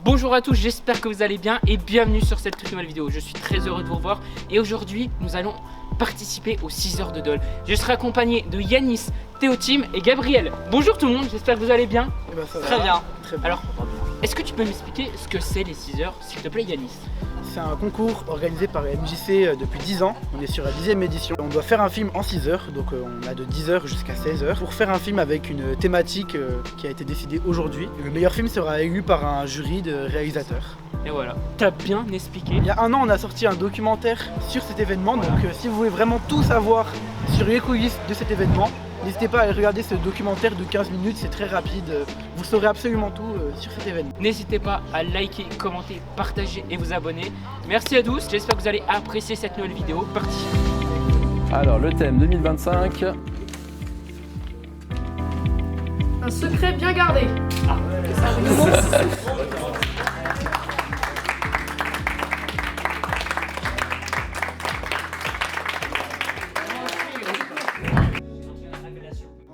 Bonjour à tous, j'espère que vous allez bien et bienvenue sur cette toute nouvelle vidéo. Je suis très heureux de vous revoir et aujourd'hui nous allons participer aux 6 heures de Dole. Je serai accompagné de Yanis, Théotime et Gabriel. Bonjour tout le monde, j'espère que vous allez bien. Très bien. Alors, est-ce que tu peux m'expliquer ce que c'est les 6 heures, s'il te plaît Yanis? C'est un concours organisé par la MJC depuis 10 ans. On est sur la 10e édition. On doit faire un film en 6 heures, donc on a de 10 heures jusqu'à 16 heures. Pour faire un film avec une thématique qui a été décidée aujourd'hui. Le meilleur film sera élu par un jury de réalisateurs. Et voilà, t'as bien expliqué. Il y a un an, on a sorti un documentaire sur cet événement. Donc si vous voulez vraiment tout savoir sur les coulisses de cet événement, n'hésitez pas à aller regarder ce documentaire de 15 minutes, c'est très rapide. Vous saurez absolument tout sur cet événement. N'hésitez pas à liker, commenter, partager et vous abonner. Merci à tous, j'espère que vous allez apprécier cette nouvelle vidéo. Parti. Alors le thème 2025. Un secret bien gardé.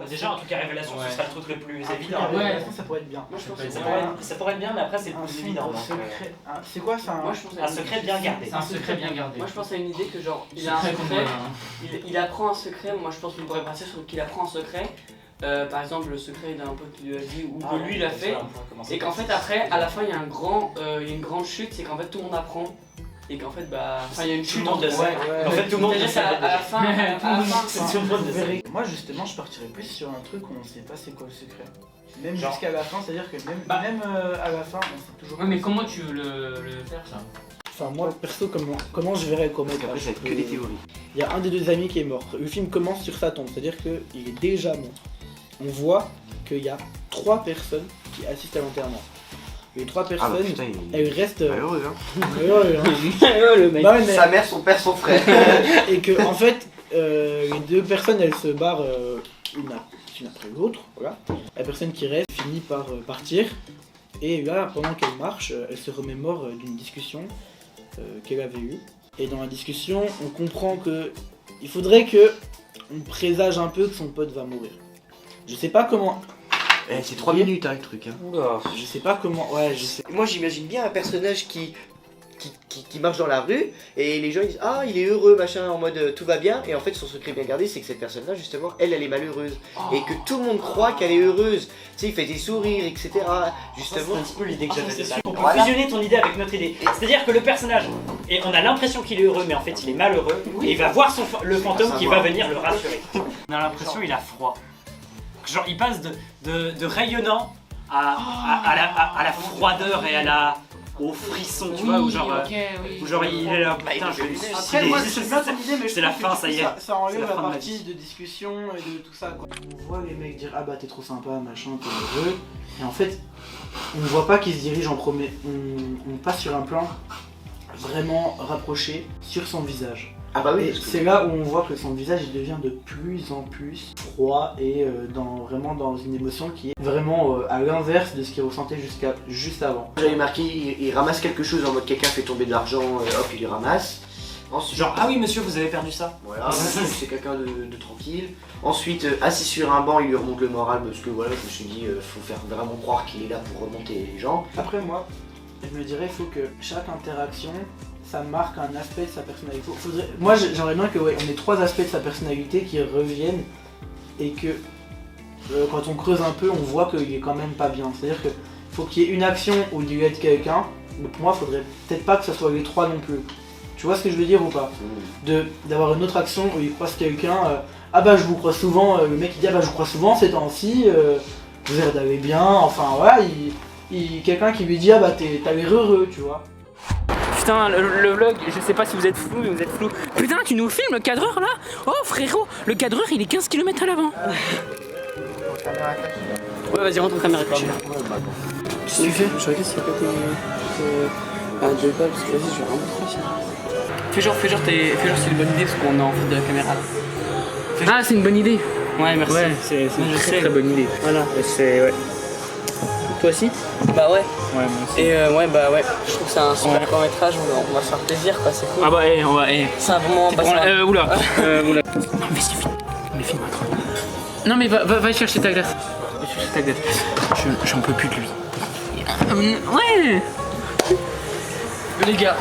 Déjà, en tout cas, révélation, ce sera le truc le plus évident. Ouais, ça pourrait être bien. Moi, je pense que Ça pourrait être bien, mais après, c'est le plus évident. donc, secret. C'est quoi ça? Moi, je pense un secret bien gardé. c'est un secret bien gardé. Moi, je pense à une idée que genre, il a un secret, il apprend un secret. Moi, je pense qu'on pourrait partir sur qu'il apprend un secret. Par exemple, le secret d'un pote qui lui a dit ou que lui il a fait. Et qu'en fait, après, à la fin, il y a une grande chute. C'est qu'en fait, tout le monde apprend. Et qu'en fait, il y a une chute en de ça. ouais. En fait, tout le monde le sait. à la fin, Tout le monde le sait. Moi justement je partirais plus sur un truc où on sait pas c'est quoi le secret. Même Genre. jusqu'à la fin, c'est-à-dire que même à la fin on sait toujours. Ouais, mais comment tu veux le faire ça? Enfin moi perso comment je verrais comment Après ça va être que des théories. Il y a un des deux amis qui est mort. Le film commence sur sa tombe, c'est-à-dire qu'il est déjà mort. On voit qu'il y a 3 personnes qui assistent à l'enterrement. Les 3 personnes, Ah bah putain, elles restent heureux hein. heureuses, hein. Le mec. Bah ouais, mais- Sa mère, son père, son frère. et que en fait les 2 personnes elles se barrent une après l'autre, voilà. La personne qui reste finit par partir et là pendant qu'elle marche elle se remémore d'une discussion qu'elle avait eue et dans la discussion on comprend que il faudrait que on présage un peu que son pote va mourir. Je sais pas comment. Eh, c'est 3 minutes hein, le truc. Hein. Oula. Je sais pas comment. Ouais, je sais. Moi j'imagine bien un personnage qui marche dans la rue et les gens ils disent ah il est heureux machin en mode tout va bien et en fait son secret bien gardé c'est que cette personne là justement elle est malheureuse et que tout le monde croit qu'elle est heureuse. Tu sais il fait des sourires etc. C'est Justement. un petit peu l'idée que j'avais. c'est sûr. On peut Voilà. fusionner ton idée avec notre idée. C'est-à-dire que le personnage, et on a l'impression qu'il est heureux, mais en fait il est malheureux, et il va voir le fantôme qui va venir le rassurer. On a l'impression qu'il a froid. Genre il passe de rayonnant à la froideur et au frisson, tu vois, où genre, où genre il est là, putain, je vais me Après, suicider. moi, c'est bien ton idée, mais je C'est la trouve fin, que ça y est. Ça C'est enlève la la fin de ma partie vie. de discussion et de tout ça, quoi. On voit les mecs dire ah bah t'es trop sympa, machin, t'es heureux. Et en fait, on ne voit pas qu'ils se dirigent en premier. On passe sur un plan vraiment rapproché sur son visage. Ah bah oui. Et parce que- c'est là où on voit que son visage il devient de plus en plus froid et vraiment dans une émotion qui est vraiment à l'inverse de ce qu'il ressentait juste avant. J'avais marqué il ramasse quelque chose en mode quelqu'un fait tomber de l'argent hop il le ramasse. Ensuite, Genre, ah oui monsieur, vous avez perdu ça. voilà, c'est quelqu'un de tranquille. Ensuite, assis sur un banc, il lui remonte le moral parce que voilà, je me suis dit, faut faire vraiment croire qu'il est là pour remonter les gens. Après moi, je me dirais il faut que chaque interaction ça marque un aspect de sa personnalité. Moi j'aimerais bien que on ait 3 aspects de sa personnalité qui reviennent et que quand on creuse un peu on voit qu'il est quand même pas bien. C'est-à-dire que faut qu'il y ait une action où il aide quelqu'un, mais pour moi il faudrait peut-être pas que ce soit les 3 non plus. Tu vois ce que je veux dire ou pas? D'avoir une autre action où il croise quelqu'un, ah bah je vous crois souvent, le mec il dit ah bah je vous crois souvent ces temps-ci, vous allez bien, enfin voilà, quelqu'un qui lui dit ah bah t'as l'air heureux, tu vois. Putain, le vlog, je sais pas si vous êtes flou, mais vous êtes flou. Putain, tu nous filmes le cadreur là? Oh frérot, le cadreur il est 15 km à l'avant. Ouais, vas-y, rentre en caméra cachée. Qu'est-ce que tu fais? Je regarde s'il y a pas des... deux balles, parce que vas-y, je vais vraiment trop ici. Fais genre c'est une bonne idée parce qu'on est en fait de la caméra. Ah, c'est une bonne idée. Ouais, merci. Ouais, c'est une très bonne idée. Voilà. C'est ouais. Toi aussi? Bah ouais. Ouais, moi aussi. Et ouais, bah ouais. Je trouve que c'est un super court métrage, on va se faire plaisir, quoi, c'est cool. Ah bah, on va. C'est un moment passé. Oula. Oula. Non, mais c'est fini. Mais filme attends. Non, mais va chercher ta glace. Va chercher ta glace. J'en peux plus de lui. Ouais. Les gars.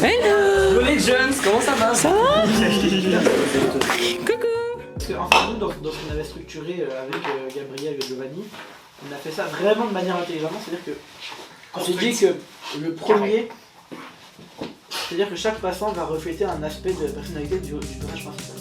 Hello. Les jeunes, comment ça va? Ça va? Coucou. Parce que, enfin, nous, dans ce qu'on avait structuré avec Gabriel et Giovanni, on a fait ça vraiment de manière intelligente. C'est-à-dire que on s'est dit que le premier, c'est-à-dire que chaque passant va refléter un aspect de personnalité du tournage principal.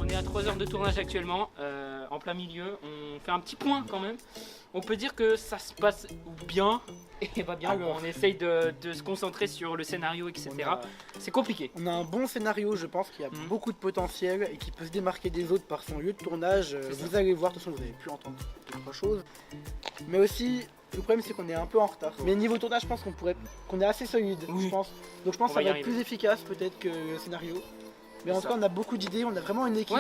On est à 3 heures de tournage actuellement, en plein milieu. On fait un petit point quand même. On peut dire que ça se passe bien et pas bien. On essaye de se concentrer sur le scénario, etc. C'est compliqué. On a un bon scénario, je pense, qui a beaucoup de potentiel et qui peut se démarquer des autres par son lieu de tournage. Vous allez voir, de toute façon, vous avez pu entendre 2-3 choses. Mais aussi, le problème, c'est qu'on est un peu en retard. Mais niveau tournage, je pense qu'on est assez solide, je pense. Donc je pense que ça va être plus efficace peut-être que le scénario. Mais en tout cas, on a beaucoup d'idées, on a vraiment une équipe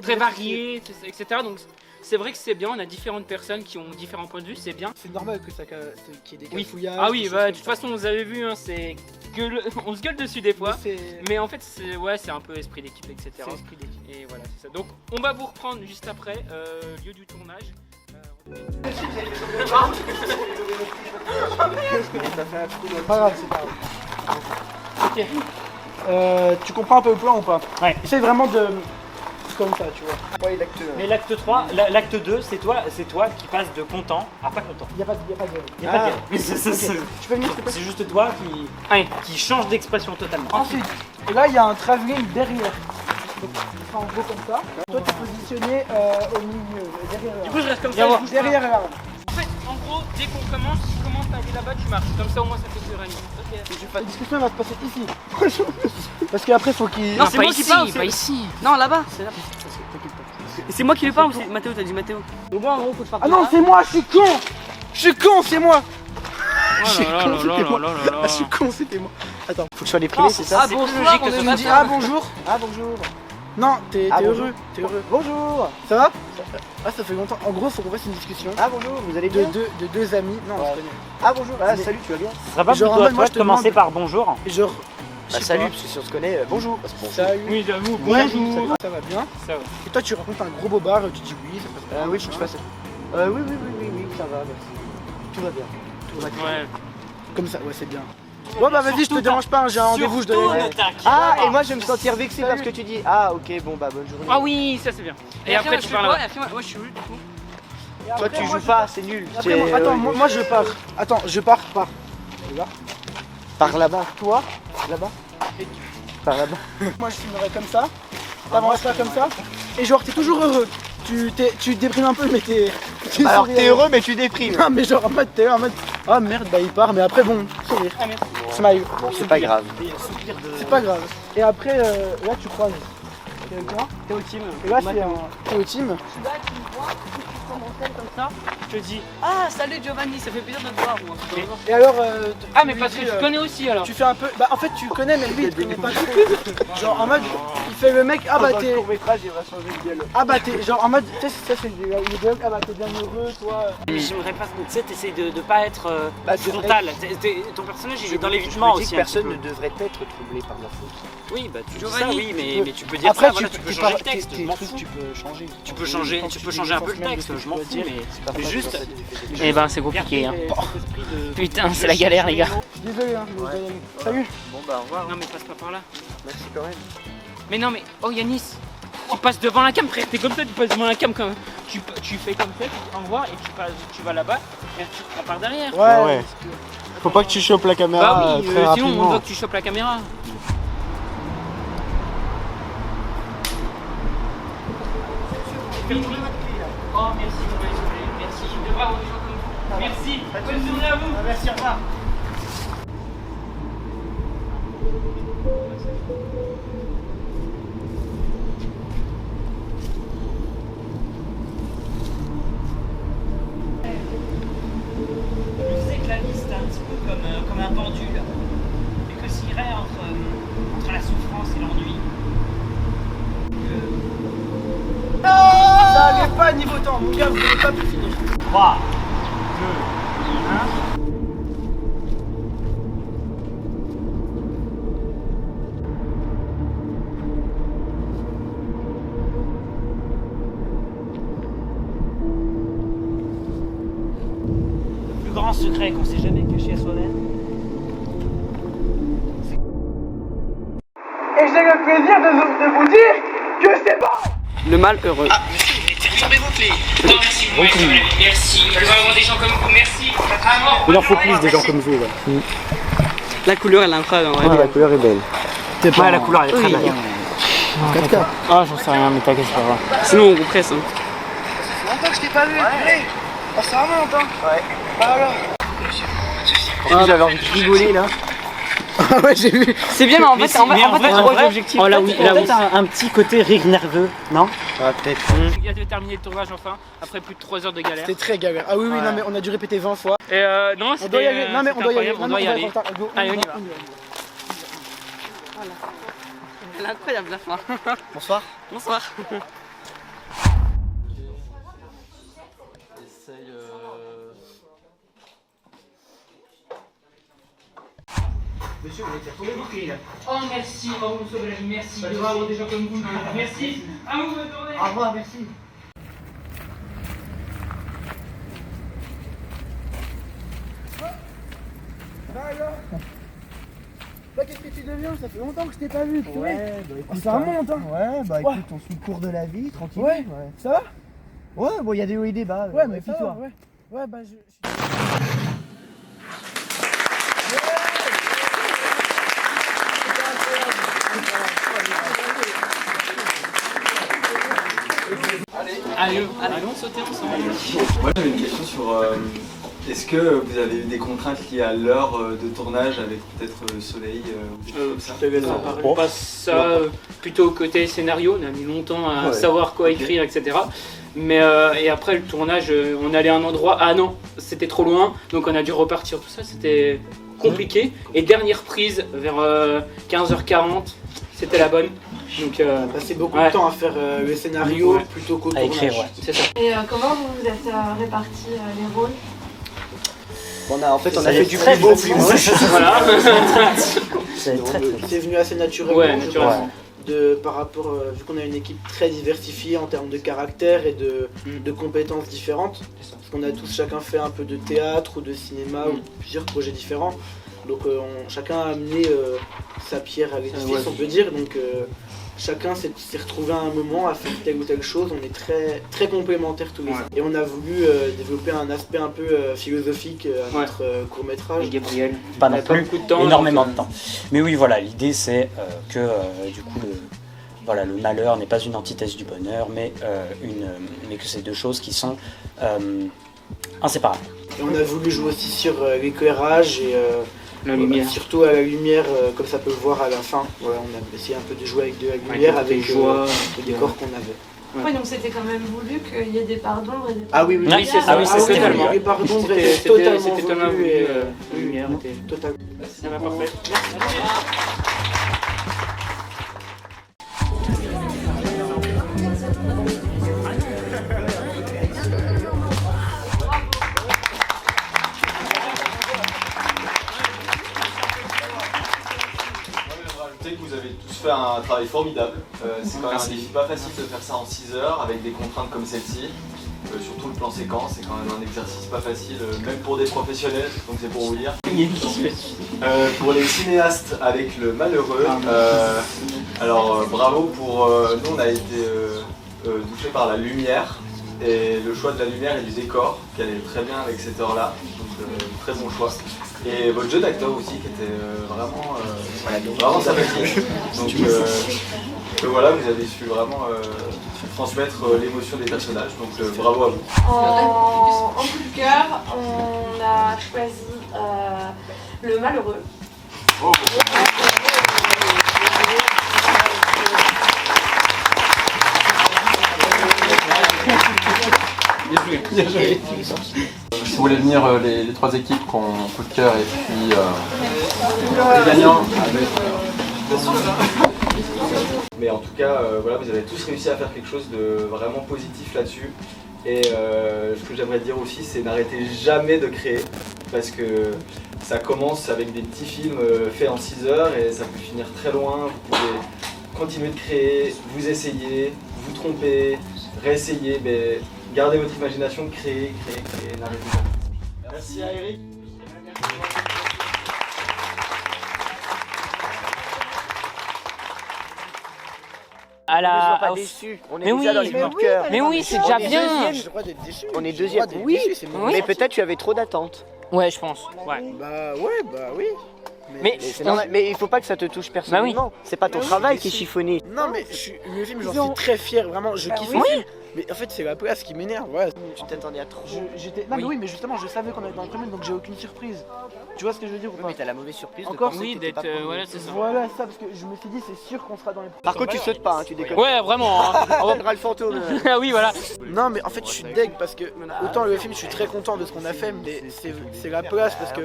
très variée, etc. Donc c'est vrai que c'est bien, on a différentes personnes qui ont différents points de vue, c'est bien. C'est normal que qu'il y ait des cafouillages. Ah oui, bah, de toute façon, vous avez vu, hein, on se gueule dessus des fois. Mais en fait, c'est un peu esprit d'équipe, etc. C'est esprit d'équipe. Et voilà, c'est ça. Donc on va vous reprendre juste après, lieu du tournage. Pas grave, c'est pas grave. Ok. Tu comprends un peu le plan ou pas? Ouais. Essaye vraiment de... comme ça, tu vois. Ouais, l'acte 1. Mais l'acte 3, l'acte 2, c'est toi qui passes de content à pas content. Il n'y a pas de dialogue. Il n'y a pas de dialogue. Tu peux venir, s'il te plaît? C'est juste toi qui change d'expression totalement. Ensuite, et là, il y a un travelling derrière. Donc, tu fais en gros comme ça. Toi, tu es positionné au milieu, derrière. Du coup, je reste comme ça. Derrière, derrière là. En fait, en gros, dès qu'on commence, tu commences à aller là-bas, tu marches. Comme ça, au moins, ça fait plus réunion. La discussion va se passer ici. Parce qu'après, faut qu'il... Non, c'est moi qui parle. pas ici. Non, là-bas. C'est là. Et c'est moi qui lui parle ou c'est Mathéo? T'as dit Mathéo? Donc moi en gros faut te faire. Ah non, c'est moi, je suis con. Je suis con, c'est moi. Je suis con, c'était moi. Je suis con, c'était moi. Attends, Faut que je sois déprimé, c'est ça? Ah bonsoir, on me dit ah bonjour. Ah bonjour. Non, t'es heureux. T'es heureux. Bonjour. Ça va? Ah, ça fait longtemps. En gros, faut qu'on fasse une discussion. Ah bonjour, vous allez bien? De deux amis. Non, on se connaît. Ah bonjour, salut, tu vas bien? Ce sera pas Genre, plutôt en à mode, moi, toi je de te commencer demande- par bonjour. Genre... Bah salut, parce que si on se connaît, bonjour. Salut. Oui, j'avoue. Ouais, Bonjour. ça va bien. Ça va. Et toi, tu rencontres un gros bobard et tu dis oui, ça passe bien. Oui, faut que je fasse. Oui, ça va, merci. Tout va bien. Tout va bien. Ouais. Comme ça, ouais, c'est bien. Bon, bah vas-y, je te dérange pas, hein, j'ai un rendez-vous, je dois y aller. Ah, et moi je vais me sentir vexé parce que tu dis. Ah, ok, bon bah bonne journée. Ah oui, ça c'est bien. Et après, tu parles là-bas. Moi je suis où du coup? Toi tu joues pas, c'est nul. Attends, moi je pars. Attends, je pars par. Regarde. Par là-bas. Toi, là-bas. Par là-bas. Moi je filmerai comme ça. T'avanceras comme ça. Et genre, t'es toujours heureux. Tu déprimes un peu, mais t'es. Alors t'es heureux, mais tu déprimes. Non, mais genre en mode, t'es en mode. Ah merde, bah il part, mais après bon, sourire. Smile. Bon, c'est pas grave. C'est pas grave. Et après, là tu croises quelqu'un. T'es au team. Et là c'est un team. Je suis là, tu me vois, tu prends mon tel comme ça. Je te dis. Ah salut Giovanni, ça fait plaisir de te voir moi. Et alors. Ah, mais parce que tu connais aussi alors. Tu fais un peu. Bah en fait, tu connais, mais lui il te connaît pas du tout. Genre en mode, il fait le mec, ah bah t'es. court-métrage, il va changer de dialogue. Ah bah t'es. Genre en mode, tu sais, ça c'est le dialogue, ah bah t'es bien heureux, toi. Mais j'aimerais pas. Tu sais, t'essayes de pas être frontal. Ton personnage il est dans Je l'évitement me dis aussi. que personne ne devrait être troublé par ma faute. Oui, bah tu dis ça, Giovanni, oui, mais tu peux dire Après, ça, voilà, tu peux changer le texte, je m'en fous. Tu peux changer. Tu peux changer un peu le texte, je m'en fous, mais juste. Eh ben, c'est compliqué, hein. Putain, c'est la galère, les gars. Désolé, hein, je vais y aller. Salut. Bon bah au revoir. Non, mais passe pas par là. Merci quand même. Mais non, mais oh Yanis, tu passes devant la cam, frère. T'es comme ça, tu passes devant la cam quand même. Tu fais comme ça, tu t'envoies et tu vas là-bas et tu te prends par derrière. Ouais. Faut pas que tu chopes la caméra Bah oui, très sinon on rapidement. voit que tu chopes la caméra. Oh merci, merci. Je devrais avoir des gens comme vous. Merci. Bonne journée à vous. Merci, au revoir. Je disais que la vie c'était un petit peu comme un pendule, et que s'il irait entre la souffrance et l'ennui, pas niveau temps, mon gars, vous n'avez pas pu finir. 3, 2, 1. Le plus grand secret qu'on s'est jamais caché à soi-même. Et j'ai le plaisir de vous dire que c'est bon. Le mal heureux. Non, merci, merci. Je veux avoir des gens comme vous, merci. Il en faut plus des gens comme vous. Ouais. La couleur elle est incroyable en vrai. Ouais, la couleur est belle. Ouais, la couleur elle est très belle. 4K. Ah, j'en sais rien, mais t'inquiète, c'est pas grave. Sinon on compresse. Hein. Ça fait longtemps que je t'ai pas vu. Ouais. Oh, ça va longtemps. Ouais. Alors. J'avais envie de rigoler là. Ah ouais, j'ai vu. C'est bien, mais en fait, en vrai, objectifs. Oh là oui, peut-être un petit côté rire nerveux, non? Ah, peut-être. Il y a de terminer le tournage enfin, après plus de 3 heures de galère. C'était très galère. Ah oui, oui, non, mais on a dû répéter 20 fois. Et non, On doit y aller. Non, mais on doit y aller. On doit y aller. Allez, on y va. Elle est incroyable la fin. Bonsoir. Bonsoir. Monsieur, vous allez faire tomber vos clés là. Oh merci, oh vous me sauvez la vie, merci. Je devrais avoir des gens comme vous. Merci. À vous, bonne journée. Au revoir, merci. Bah qu'est-ce que tu deviens? Ça fait longtemps que je t'ai pas vu. Ouais, bah écoute, ça remonte hein. Ouais, bah écoute, on suit le cours de la vie, tranquille. Ouais. Ça va? Ouais, bon, il y a des hauts et des bas. Ouais, mais puis ça toi. va, ouais. Ouais, bah je... Allez, allons sauter ensemble. Moi j'avais une question sur est-ce que vous avez eu des contraintes liées à l'heure de tournage avec peut-être le soleil ou des choses comme ça? On passe ça plutôt côté scénario, on a mis longtemps à savoir quoi écrire, etc. Mais et après le tournage, on allait à un endroit, ah non, c'était trop loin, donc on a dû repartir, tout ça, c'était compliqué. Et dernière prise vers 15h40, c'était la bonne. Donc on a passé beaucoup de temps à faire le scénario plutôt qu'au tournage. Écrire, ouais. C'est ça. Et comment vous vous êtes répartis les rôles? On a Ça fait du plus beau, plus moche. Voilà. C'est très C'est venu assez naturellement. Ouais, naturellement. Par rapport, vu qu'on a une équipe très diversifiée en termes de caractère et de compétences différentes, parce qu'on a tous chacun fait un peu de théâtre ou de cinéma ou plusieurs projets différents, donc chacun a amené sa pierre à l'édifice, on peut dire, donc chacun s'est retrouvé à un moment à faire telle ou telle chose, on est très, très complémentaires tous les deux. Et on a voulu développer un aspect un peu philosophique à notre court-métrage. Et Gabriel, pas non plus beaucoup de temps, énormément de temps. Mais oui, voilà, l'idée c'est que du coup le malheur n'est pas une antithèse du bonheur, mais que c'est deux choses qui sont inséparables. Et on a voulu jouer aussi sur l'éclairage et la lumière. surtout à la lumière, comme ça peut le voir à la fin. Voilà, on a essayé un peu de jouer avec de la lumière, avec le décor qu'on avait. Ouais, donc c'était quand même voulu qu'il y ait des parts d'ombre et des Ah oui, oui, oui, c'est ça. Ah oui, c'est totalement. Les parts d'ombre étaient totalement voulu et la lumière était totalement. Ça va parfait. Vous avez tous fait un travail formidable. C'est quand même un défi pas facile de faire ça en 6 heures avec des contraintes comme celle-ci. Surtout le plan séquence, c'est quand même un exercice pas facile, même pour des professionnels, donc c'est pour vous dire. Pour les cinéastes avec le malheureux, alors bravo pour... nous on a été touchés par la lumière et le choix de la lumière et du décor qui allait très bien avec cette heure-là, donc très bon choix. Et votre jeu d'acteur aussi qui était vraiment sympathique. Donc voilà, vous avez su vraiment transmettre l'émotion des personnages, donc bravo à vous. En coup de cœur, on a choisi le malheureux. Oh. Bien joué. Si vous voulez venir, les trois équipes qui ont coup de cœur et puis les gagnants avec... Mais en tout cas, voilà, vous avez tous réussi à faire quelque chose de vraiment positif là-dessus. Et ce que j'aimerais dire aussi, c'est n'arrêtez jamais de créer, parce que ça commence avec des petits films faits en 6 heures et ça peut finir très loin. Vous pouvez continuer de créer, vous essayer, vous tromper, réessayer, mais gardez votre imagination, créez, n'arrêtez pas. Merci à Eric. Ne sois pas déçu. On est déjà dans les coups de cœur. Mais oui, c'est déjà bien. J'ai le droit d'être déçu. On est deuxième. Oui, Mais peut-être tu avais trop d'attentes. Ouais, je pense. Ouais. Bah ouais, bah oui. Mais C'est normal. Mais il faut pas que ça te touche personnellement. C'est pas ton travail qui est chiffonné. Non mais le film, j'en suis très fier, vraiment, je kiffe le film. Mais en fait, c'est la place qui m'énerve, voilà. Tu t'attendais à trop. Non mais oui, mais justement, je savais qu'on allait dans le premier, donc j'ai aucune surprise. Tu vois ce que je veux dire ou pas? Mais t'as la mauvaise surprise. Encore, de penser oui, que t'étais d'être. pas premier. Voilà, c'est ça. Voilà ça, parce que je me suis dit, c'est sûr qu'on sera dans les... Par contre, tu sautes pas, hein, tu déconnes. Ouais, vraiment. Hein. On prendra le fantôme. Ah oui, voilà. Non mais en fait, je suis deg parce que autant le film, je suis très content de ce qu'on a fait, mais c'est la place parce que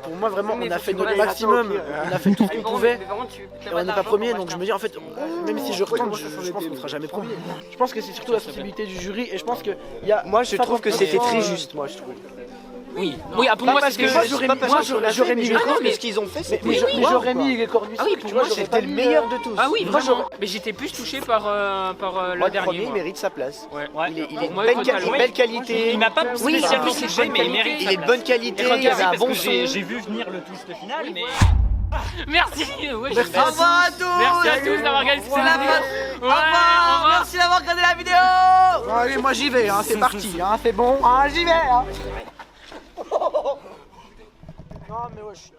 pour moi, vraiment, on a fait notre maximum, on a fait tout ce qu'on pouvait. Et on n'est pas premier, donc je me dis en fait, même si je retente, je pense qu'on sera jamais premier. Je pense que c'est surtout la sensibilité du jury et je pense que il y a. Moi, je trouve que c'était très juste, moi, je trouve. Oui, oui, pour moi, parce c'était que j'aurais mis les cornes, mais ce qu'ils ont fait, c'était. Mais j'aurais mis les cornes Ah oui, pour moi, c'était le meilleur de tous. Ah oui, vraiment. Mais j'étais plus touché par Moi, le le dernier. premier, il moi. mérite sa place. Ouais. Il est Pour moi, de Total, ouais. belle qualité. Il m'a pas spécialement touché, mais il mérite. Il est de bonne qualité, il y avait un bon son. J'ai vu venir le twist final, mais. Merci. Ouais, Merci. au revoir à tous. Merci à tous d'avoir regardé cette vidéo. Ouais, au revoir. Merci d'avoir regardé la vidéo. Allez, moi j'y vais, hein, c'est parti, hein, c'est bon, hein, j'y vais. Hein. Non mais ouais, je suis...